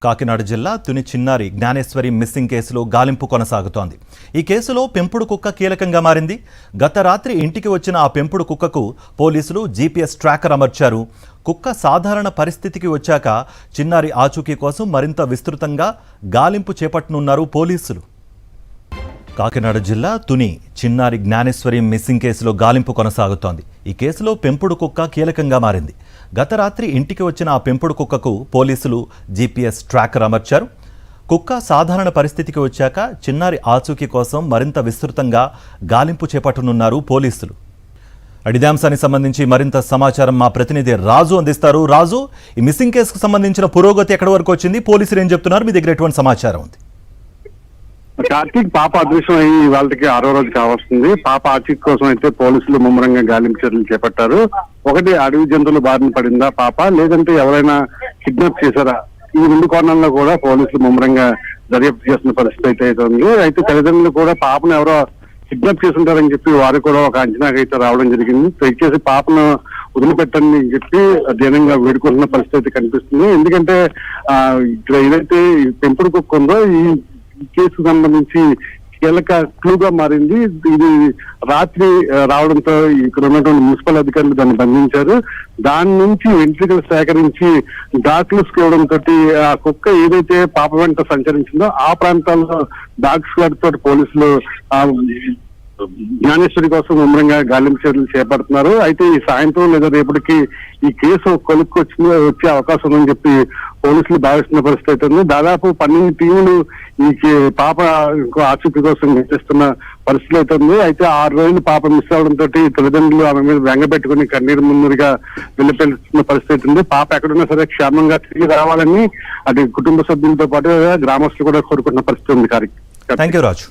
కాకినాడ జిల్లా తుని చిన్నారి జ్ఞానేశ్వరి మిస్సింగ్ కేసులో గాలింపు కొనసాగుతోంది. ఈ కేసులో పెంపుడు కుక్క కీలకంగా మారింది. గత రాత్రి ఇంటికి వచ్చిన ఆ పెంపుడు కుక్కకు పోలీసులు జీపీఎస్ ట్రాకర్ అమర్చారు. కుక్క సాధారణ పరిస్థితికి వచ్చాక చిన్నారి ఆచూకీ కోసం మరింత విస్తృతంగా గాలింపు చేపట్టనున్నారు పోలీసులు. కాకినాడ జిల్లా తుని చిన్నారి జ్ఞానేశ్వరి మిస్సింగ్ కేసులో గాలింపు కొనసాగుతోంది. ఈ కేసులో పెంపుడు కుక్క కీలకంగా మారింది. గత రాత్రి ఇంటికి వచ్చిన ఆ పెంపుడు కుక్కకు పోలీసులు జీపీఎస్ ట్రాకర్ అమర్చారు. కుక్క సాధారణ పరిస్థితికి వచ్చాక చిన్నారి ఆచూకీ కోసం మరింత విస్తృతంగా గాలింపు చేపట్టనున్నారు పోలీసులు. ఇదే అంశానికి సంబంధించి మరింత సమాచారం మా ప్రతినిధి రాజు అందిస్తారు. రాజు, ఈ మిస్సింగ్ కేసుకు సంబంధించిన పురోగతి ఎక్కడి వరకు వచ్చింది? పోలీసులు ఏం చెప్తున్నారు? మీ దగ్గర ఎటువంటి సమాచారం ఉంది? కార్తీక్ పాప అదృశ్యం అయ్యి వాళ్ళకి 6వ రోజు కావస్తుంది. పాప ఆచూకీ కోసం అయితే పోలీసులు ముమ్మరంగా గాలింపు చర్యలు చేపట్టారు. ఒకటి, అడవి జంతువులు బారిన పడిందా పాప, లేదంటే ఎవరైనా కిడ్నాప్ చేశారా? ఈ 2 కోణాల్లో కూడా పోలీసులు ముమ్మరంగా దర్యాప్తు చేస్తున్న పరిస్థితి అయితే ఉంది. అయితే తల్లిదండ్రులు కూడా పాపను ఎవరో కిడ్నాప్ చేస్తుంటారని చెప్పి వారు కూడా ఒక అంచనాకి అయితే రావడం జరిగింది. దయచేసి పాపను వదిలిపెట్టని చెప్పి ధైర్యంగా వేడుకుంటున్న పరిస్థితి కనిపిస్తుంది. ఎందుకంటే ఇక్కడ ఏదైతే పెంపుడు కుక్క ఉందో ఈ కేసుకు సంబంధించి కీలక క్లూగా మారింది. ఇది రాత్రి రావడంతో ఇక్కడ ఉన్నటువంటి మున్సిపల్ అధికారులు దాన్ని బంధించారు. దాని నుంచి వెంట్రుకలు సేకరించి డాక్లు తీసుకోవడంతో ఆ కుక్క ఏదైతే పాప వెంట సంచరించిందో ఆ ప్రాంతాల్లో డాగ్ స్క్వాడ్ తోటి పోలీసులు జ్ఞానేశ్వరి కోసం ముమ్మరంగా గాలింపు చర్యలు చేపడుతున్నారు. అయితే ఈ సాయంత్రం లేదా రేపటికి ఈ కేసు కొలుక్కు వచ్చే అవకాశం ఉందని చెప్పి పోలీసులు భావిస్తున్న పరిస్థితి అయితే ఉంది. దాదాపు 12 టీములు ఈ పాప ఆచూకీ కోసం నిర్వహిస్తున్న పరిస్థితి అయితే ఉంది. అయితే 6 రోజులు పాప మిస్ అవడంతో తల్లిదండ్రులు ఆమె మీద వెంగబెట్టుకుని కన్నీరు మున్నీరుగా వెళ్ళిపోతున్న పరిస్థితి ఉంది. పాప ఎక్కడున్నా సరే క్షేమంగా తిరిగి రావాలని అది కుటుంబ సభ్యులతో పాటు గ్రామస్తులు కూడా కోరుకుంటున్న పరిస్థితి ఉంది. థాంక్యూ రాజు.